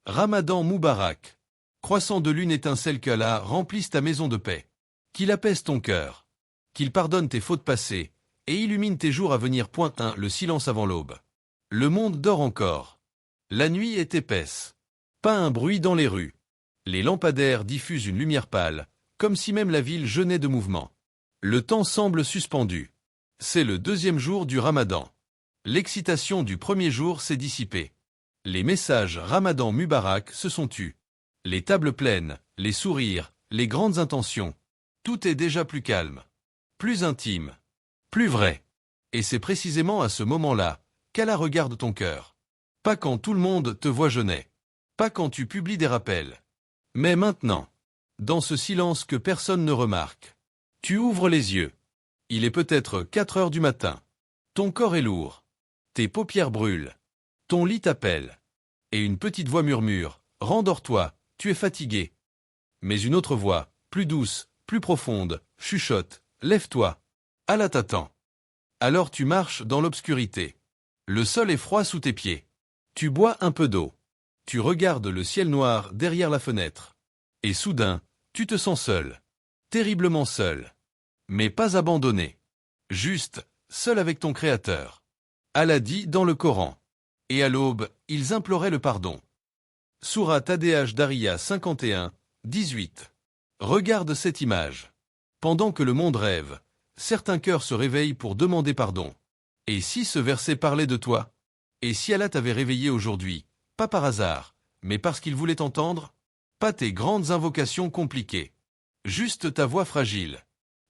Ramadan Moubarak. Croissant de lune étincelle qu'Allah remplisse ta maison de paix. Qu'il apaise ton cœur. Qu'il pardonne tes fautes passées, et illumine tes jours à venir. Point 1. Le silence avant l'aube. Le monde dort encore. La nuit est épaisse. Pas un bruit dans les rues. Les lampadaires diffusent une lumière pâle, comme si même la ville jeûnait de mouvement. Le temps semble suspendu. C'est le deuxième jour du Ramadan. L'excitation du premier jour s'est dissipée. Les messages Ramadan Mubarak se sont tus. Les tables pleines, les sourires, les grandes intentions. Tout est déjà plus calme, plus intime, plus vrai. Et c'est précisément à ce moment-là qu'Allah regarde ton cœur. Pas quand tout le monde te voit jeûner. Pas quand tu publies des rappels. Mais maintenant, dans ce silence que personne ne remarque. Tu ouvres les yeux. Il est peut-être 4 heures du matin. Ton corps est lourd. Tes paupières brûlent. Ton lit t'appelle. Et une petite voix murmure, « Rendors-toi, tu es fatigué. » Mais une autre voix, plus douce, plus profonde, chuchote, « Lève-toi. Allah t'attend. » Alors tu marches dans l'obscurité. Le sol est froid sous tes pieds. Tu bois un peu d'eau. Tu regardes le ciel noir derrière la fenêtre. Et soudain, tu te sens seul. Terriblement seul. Mais pas abandonné. Juste, seul avec ton Créateur. Allah dit dans le Coran. Et à l'aube, ils imploraient le pardon. Sourate Adh Dariya 51, 18. Regarde cette image. Pendant que le monde rêve, certains cœurs se réveillent pour demander pardon. Et si ce verset parlait de toi? Et si Allah t'avait réveillé aujourd'hui, pas par hasard, mais parce qu'il voulait t'entendre? Pas tes grandes invocations compliquées. Juste ta voix fragile.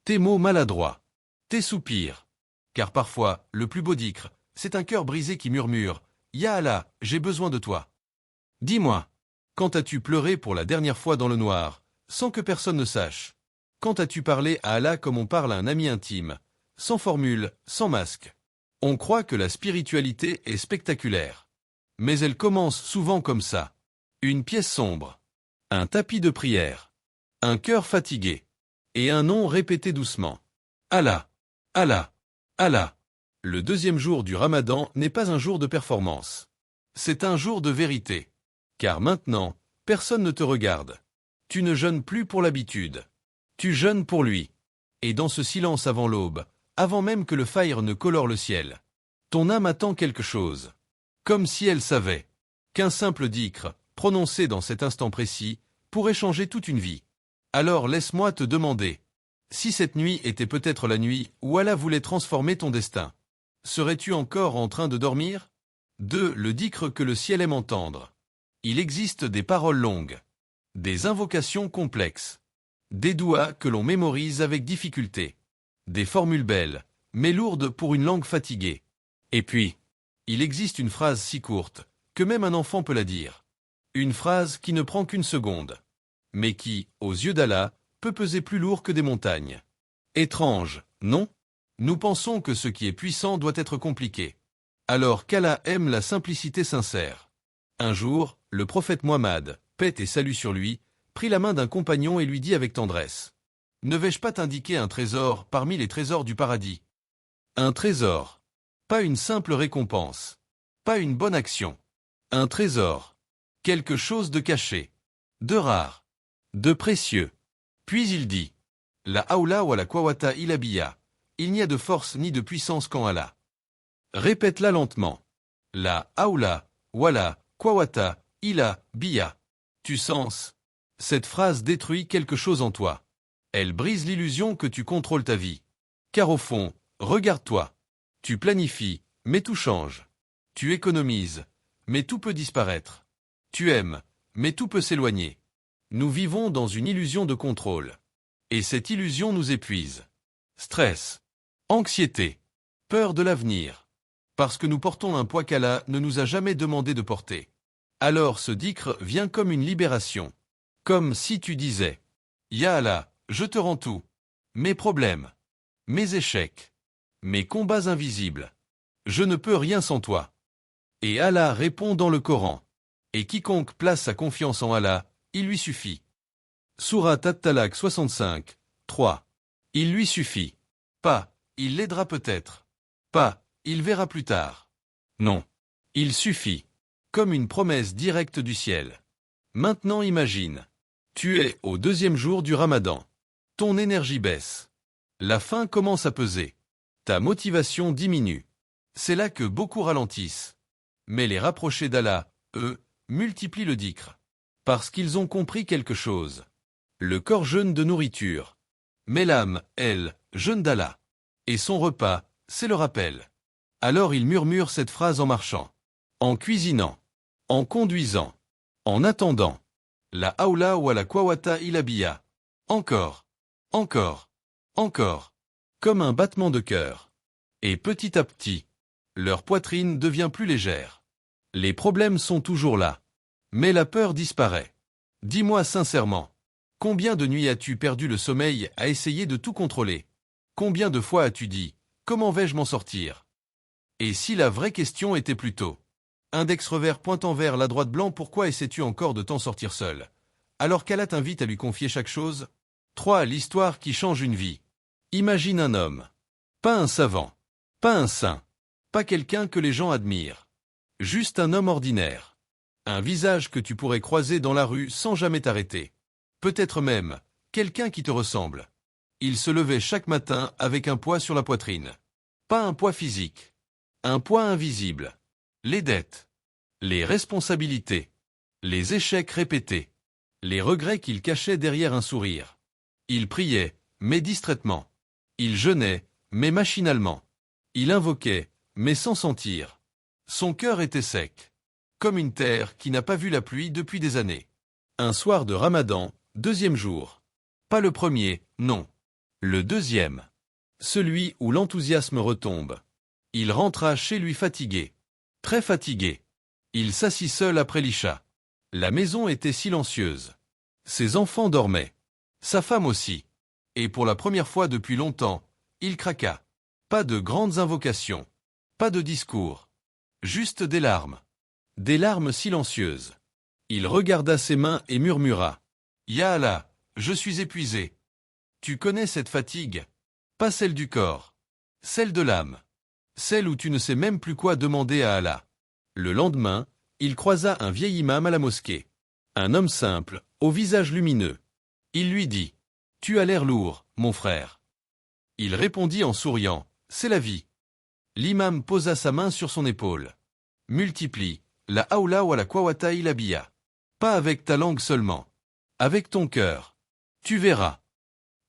Tes mots maladroits. Tes soupirs. Car parfois, le plus beau dhikr, c'est un cœur brisé qui murmure « Ya Allah, j'ai besoin de toi. » Dis-moi, quand as-tu pleuré pour la dernière fois dans le noir, sans que personne ne sache? Quand as-tu parlé à Allah comme on parle à un ami intime, sans formule, sans masque? On croit que la spiritualité est spectaculaire. Mais elle commence souvent comme ça. Une pièce sombre. Un tapis de prière. Un cœur fatigué. Et un nom répété doucement. Allah. Allah. Allah. Le deuxième jour du Ramadan n'est pas un jour de performance. C'est un jour de vérité. Car maintenant, personne ne te regarde. Tu ne jeûnes plus pour l'habitude. Tu jeûnes pour lui. Et dans ce silence avant l'aube, avant même que le fajr ne colore le ciel, ton âme attend quelque chose. Comme si elle savait qu'un simple dhikr, prononcé dans cet instant précis, pourrait changer toute une vie. Alors laisse-moi te demander, si cette nuit était peut-être la nuit où Allah voulait transformer ton destin, serais-tu encore en train de dormir? 2. Le dhikr que le ciel aime entendre. Il existe des paroles longues, des invocations complexes, des douas que l'on mémorise avec difficulté, des formules belles, mais lourdes pour une langue fatiguée. Et puis, il existe une phrase si courte, que même un enfant peut la dire. Une phrase qui ne prend qu'une seconde, mais qui, aux yeux d'Allah, peut peser plus lourd que des montagnes. Étrange, non? Nous pensons que ce qui est puissant doit être compliqué. Alors qu'Allah aime la simplicité sincère. Un jour, le prophète Muhammad, paix et salut sur lui, prit la main d'un compagnon et lui dit avec tendresse: « Ne vais-je pas t'indiquer un trésor parmi les trésors du paradis? Un trésor. Pas une simple récompense. Pas une bonne action. Un trésor. Quelque chose de caché. De rare. De précieux. » Puis il dit: « La hawla wa la quwwata illa billah. Il n'y a de force ni de puissance qu'en Allah. » Répète-la lentement. La hawla wa la quwwata illa billah. Tu sens? Cette phrase détruit quelque chose en toi. Elle brise l'illusion que tu contrôles ta vie. Car au fond, regarde-toi. Tu planifies, mais tout change. Tu économises, mais tout peut disparaître. Tu aimes, mais tout peut s'éloigner. Nous vivons dans une illusion de contrôle. Et cette illusion nous épuise. Stress, anxiété, peur de l'avenir. Parce que nous portons un poids qu'Allah ne nous a jamais demandé de porter. Alors ce dhikr vient comme une libération. Comme si tu disais: « Ya Allah, je te rends tout. Mes problèmes, mes échecs, mes combats invisibles. Je ne peux rien sans toi. » Et Allah répond dans le Coran. Et quiconque place sa confiance en Allah, il lui suffit. Sourate At-Talaq 65, 3. Il lui suffit. Pas, il l'aidera peut-être. Pas, il verra plus tard. Non. Il suffit. Comme une promesse directe du ciel. Maintenant imagine. Tu es au 2e jour du Ramadan. Ton énergie baisse. La faim commence à peser. Ta motivation diminue. C'est là que beaucoup ralentissent. Mais les rapprochés d'Allah, eux, multiplient le dhikr. Parce qu'ils ont compris quelque chose. Le corps jeûne de nourriture. Mais l'âme, elle, jeûne d'Allah. Et son repas, c'est le rappel. Alors il murmure cette phrase en marchant, en cuisinant, en conduisant, en attendant. La haoula wa la quwwata illa billah. Encore, encore, encore. Comme un battement de cœur. Et petit à petit, leur poitrine devient plus légère. Les problèmes sont toujours là. Mais la peur disparaît. Dis-moi sincèrement, combien de nuits as-tu perdu le sommeil à essayer de tout contrôler? Combien de fois as-tu dit, comment vais-je m'en sortir? Et si la vraie question était plutôt index revers pointant vers la droite blanc, pourquoi essaies-tu encore de t'en sortir seul? Alors qu'Allah t'invite à lui confier chaque chose? 3. L'histoire qui change une vie. Imagine un homme. Pas un savant. Pas un saint. Pas quelqu'un que les gens admirent. Juste un homme ordinaire. Un visage que tu pourrais croiser dans la rue sans jamais t'arrêter. Peut-être même, quelqu'un qui te ressemble. Il se levait chaque matin avec un poids sur la poitrine. Pas un poids physique. Un poids invisible. Les dettes. Les responsabilités. Les échecs répétés. Les regrets qu'il cachait derrière un sourire. Il priait, mais distraitement. Il jeûnait, mais machinalement. Il invoquait, mais sans sentir. Son cœur était sec. Comme une terre qui n'a pas vu la pluie depuis des années. Un soir de Ramadan, 2e jour. Pas le premier, non. Le 2e. Celui où l'enthousiasme retombe. Il rentra chez lui fatigué. Très fatigué. Il s'assit seul après l'Isha. La maison était silencieuse. Ses enfants dormaient. Sa femme aussi. Et pour la première fois depuis longtemps, il craqua. Pas de grandes invocations. Pas de discours. Juste des larmes. Des larmes silencieuses. Il regarda ses mains et murmura. Ya Allah, je suis épuisé. Tu connais cette fatigue? Pas celle du corps. Celle de l'âme. Celle où tu ne sais même plus quoi demander à Allah. Le lendemain, il croisa un vieil imam à la mosquée. Un homme simple, au visage lumineux. Il lui dit, « Tu as l'air lourd, mon frère. » Il répondit en souriant, « C'est la vie. » L'imam posa sa main sur son épaule. « Multiplie, la haoula wa la quwwata illa billah. Pas avec ta langue seulement. Avec ton cœur. Tu verras. »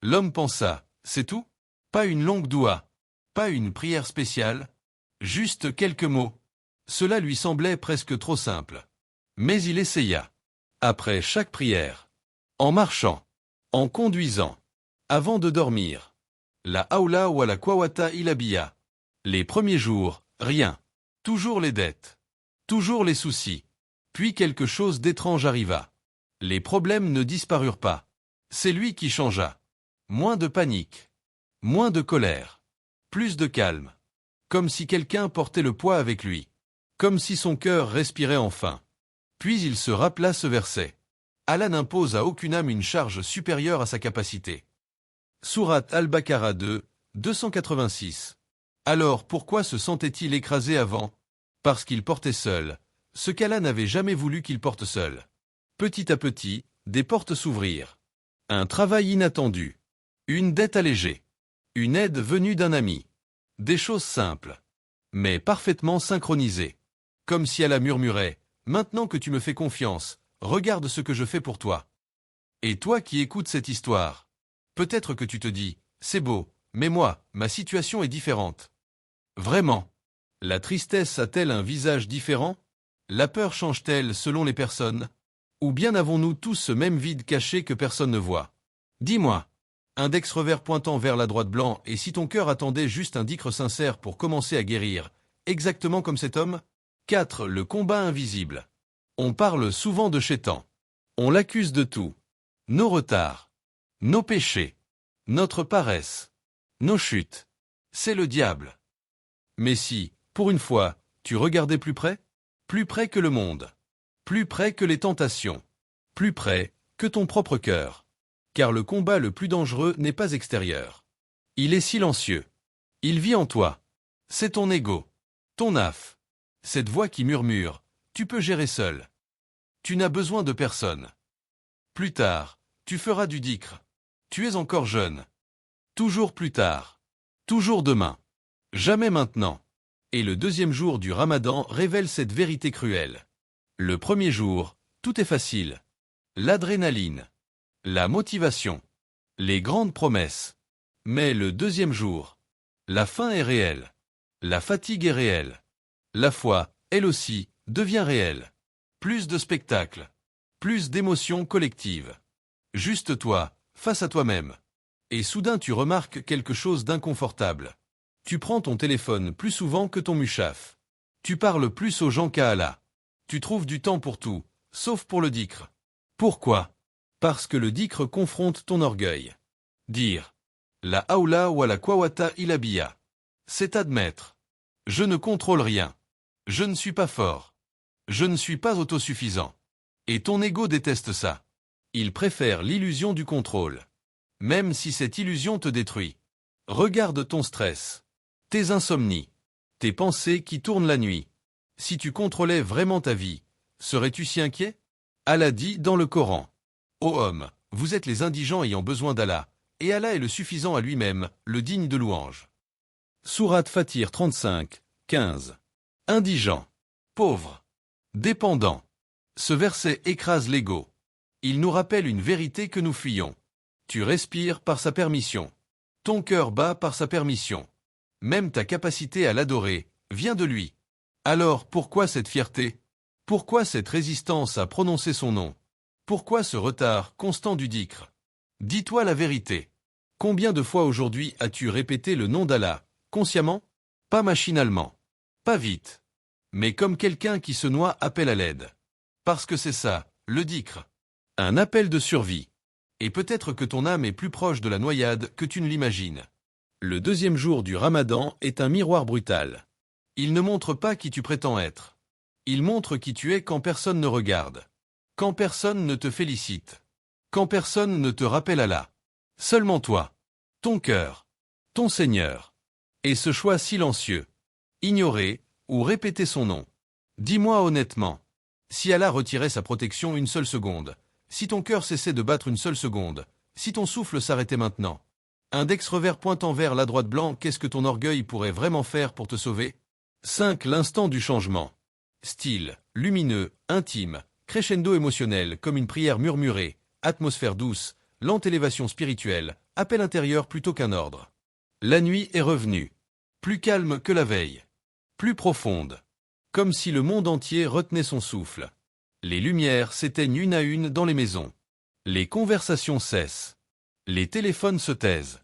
L'homme pensa, « C'est tout? Pas une longue doua. Pas une prière spéciale. Juste quelques mots. » Cela lui semblait presque trop simple. Mais il essaya. Après chaque prière. En marchant. En conduisant. Avant de dormir. La haoula wa la quwwata illa billah. Les premiers jours, rien. Toujours les dettes. Toujours les soucis. Puis quelque chose d'étrange arriva. Les problèmes ne disparurent pas. C'est lui qui changea. Moins de panique. Moins de colère. Plus de calme. Comme si quelqu'un portait le poids avec lui. Comme si son cœur respirait enfin. Puis il se rappela ce verset. Allah n'impose à aucune âme une charge supérieure à sa capacité. Sourate Al-Baqarah 2, 286. Alors pourquoi se sentait-il écrasé avant? Parce qu'il portait seul ce qu'Allah n'avait jamais voulu qu'il porte seul. Petit à petit, des portes s'ouvrirent. Un travail inattendu. Une dette allégée. Une aide venue d'un ami. Des choses simples. Mais parfaitement synchronisées. Comme si Allah murmurait, « Maintenant que tu me fais confiance, regarde ce que je fais pour toi. » Et toi qui écoutes cette histoire, peut-être que tu te dis, « C'est beau, mais moi, ma situation est différente. » Vraiment. La tristesse a-t-elle un visage différent? La peur change-t-elle selon les personnes? Ou bien avons-nous tous ce même vide caché que personne ne voit? Dis-moi. Index revers pointant vers la droite blanc, et si ton cœur attendait juste un dhikr sincère pour commencer à guérir, exactement comme cet homme? 4. Le combat invisible. On parle souvent de Shaitan. On l'accuse de tout. Nos retards. Nos péchés. Notre paresse. Nos chutes. C'est le diable. Mais si, pour une fois, tu regardais plus près que le monde. Plus près que les tentations. Plus près que ton propre cœur. Car le combat le plus dangereux n'est pas extérieur. Il est silencieux. Il vit en toi. C'est ton ego. Ton naf. Cette voix qui murmure, tu peux gérer seul. Tu n'as besoin de personne. Plus tard, tu feras du dhikr. Tu es encore jeune. Toujours plus tard. Toujours demain. Jamais maintenant. Et le deuxième jour du Ramadan révèle cette vérité cruelle. Le premier jour, tout est facile. L'adrénaline. La motivation. Les grandes promesses. Mais le deuxième jour, la faim est réelle. La fatigue est réelle. La foi, elle aussi, devient réelle. Plus de spectacles. Plus d'émotions collectives. Juste toi, face à toi-même. Et soudain tu remarques quelque chose d'inconfortable. Tu prends ton téléphone plus souvent que ton mushaf. Tu parles plus aux gens qu'à Allah. Tu trouves du temps pour tout, sauf pour le dhikr. Pourquoi? Parce que le dhikr confronte ton orgueil. Dire la haoula wa la quwwata illa billah. C'est admettre. Je ne contrôle rien. Je ne suis pas fort. Je ne suis pas autosuffisant. Et ton ego déteste ça. Il préfère l'illusion du contrôle. Même si cette illusion te détruit. Regarde ton stress. Tes insomnies. Tes pensées qui tournent la nuit. Si tu contrôlais vraiment ta vie, serais-tu si inquiet? Allah dit dans le Coran. Ô homme, vous êtes les indigents ayant besoin d'Allah, et Allah est le suffisant à lui-même, le digne de louange. Sourate Fatir 35, 15. Indigent. Pauvre. Dépendant. Ce verset écrase l'ego. Il nous rappelle une vérité que nous fuyons. Tu respires par sa permission. Ton cœur bat par sa permission. Même ta capacité à l'adorer vient de lui. Alors pourquoi cette fierté? Pourquoi cette résistance à prononcer son nom? Pourquoi ce retard constant du dhikr? Dis-toi la vérité. Combien de fois aujourd'hui as-tu répété le nom d'Allah, consciemment? Pas machinalement. Pas vite. Mais comme quelqu'un qui se noie appelle à l'aide. Parce que c'est ça, le dhikr. Un appel de survie. Et peut-être que ton âme est plus proche de la noyade que tu ne l'imagines. Le deuxième jour du Ramadan est un miroir brutal. Il ne montre pas qui tu prétends être. Il montre qui tu es quand personne ne regarde. Quand personne ne te félicite. Quand personne ne te rappelle Allah. Seulement toi. Ton cœur. Ton Seigneur. Et ce choix silencieux. Ignorer, ou répéter son nom. Dis-moi honnêtement. Si Allah retirait sa protection une seule seconde, si ton cœur cessait de battre une seule seconde, si ton souffle s'arrêtait maintenant, index revers pointant vers la droite blanc, qu'est-ce que ton orgueil pourrait vraiment faire pour te sauver? 5. L'instant du changement. Style, lumineux, intime, crescendo émotionnel comme une prière murmurée, atmosphère douce, lente élévation spirituelle, appel intérieur plutôt qu'un ordre. La nuit est revenue. Plus calme que la veille. Plus profonde. Comme si le monde entier retenait son souffle. Les lumières s'éteignent une à une dans les maisons. Les conversations cessent. Les téléphones se taisent.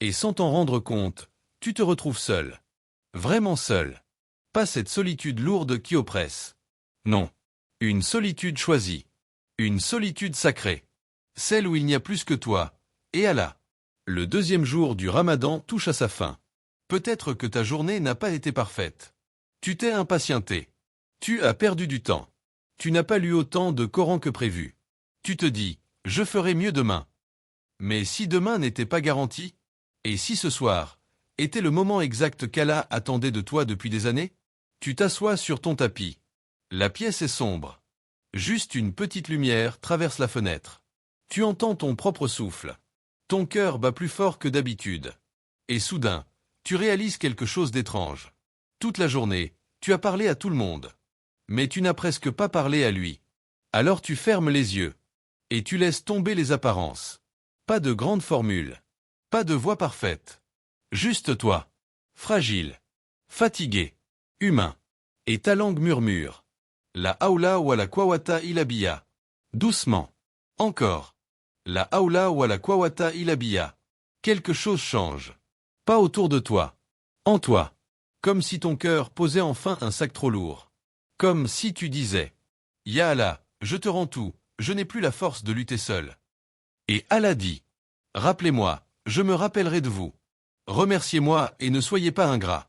Et sans t'en rendre compte, tu te retrouves seul. Vraiment seul. Pas cette solitude lourde qui oppresse. Non. Une solitude choisie. Une solitude sacrée. Celle où il n'y a plus que toi, et Allah. Le deuxième jour du Ramadan touche à sa fin. Peut-être que ta journée n'a pas été parfaite. Tu t'es impatienté. Tu as perdu du temps. Tu n'as pas lu autant de Coran que prévu. Tu te dis, je ferai mieux demain. Mais si demain n'était pas garanti, et si ce soir était le moment exact qu'Allah attendait de toi depuis des années, tu t'assois sur ton tapis. La pièce est sombre. Juste une petite lumière traverse la fenêtre. Tu entends ton propre souffle. Ton cœur bat plus fort que d'habitude. Et soudain, tu réalises quelque chose d'étrange. Toute la journée, tu as parlé à tout le monde. Mais tu n'as presque pas parlé à lui. Alors tu fermes les yeux. Et tu laisses tomber les apparences. Pas de grande formule. Pas de voix parfaite. Juste toi. Fragile. Fatigué. Humain. Et ta langue murmure. La haoula wa la quwwata illa billah. Doucement. Encore. La haoula wa la quwwata illa billah. Quelque chose change. Pas autour de toi. En toi. Comme si ton cœur posait enfin un sac trop lourd. Comme si tu disais. Ya Allah, je te rends tout, je n'ai plus la force de lutter seul. Et Allah dit. Rappelez-moi, je me rappellerai de vous. Remerciez-moi et ne soyez pas ingrats.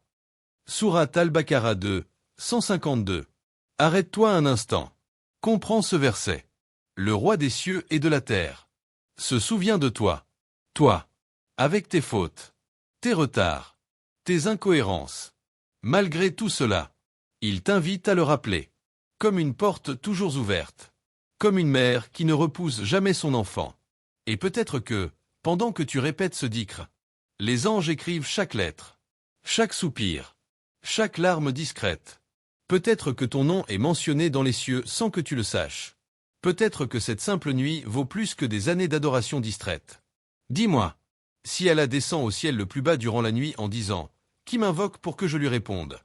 Sourate Al-Baqarah 2, 152. Arrête-toi un instant. Comprends ce verset. Le roi des cieux et de la terre se souvient de toi. Toi. Avec tes fautes. Tes retards. Tes incohérences. Malgré tout cela, il t'invite à le rappeler. Comme une porte toujours ouverte. comme une mère qui ne repousse jamais son enfant. Et peut-être que, pendant que tu répètes ce dhikr, les anges écrivent chaque lettre, chaque soupir, chaque larme discrète. Peut-être que ton nom est mentionné dans les cieux sans que tu le saches. Peut-être que cette simple nuit vaut plus que des années d'adoration distraite. Dis-moi, si Allah descend au ciel le plus bas durant la nuit en disant « Qui m'invoque pour que je lui réponde?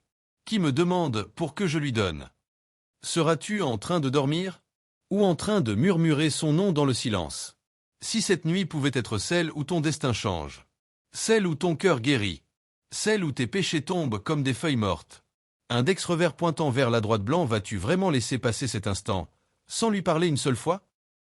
Qui me demande pour que je lui donne ?» Seras-tu en train de dormir? Ou en train de murmurer son nom dans le silence? Si cette nuit pouvait être celle où ton destin change, celle où ton cœur guérit, celle où tes péchés tombent comme des feuilles mortes, index revers pointant vers la droite blanc, vas-tu vraiment laisser passer cet instant, sans lui parler une seule fois?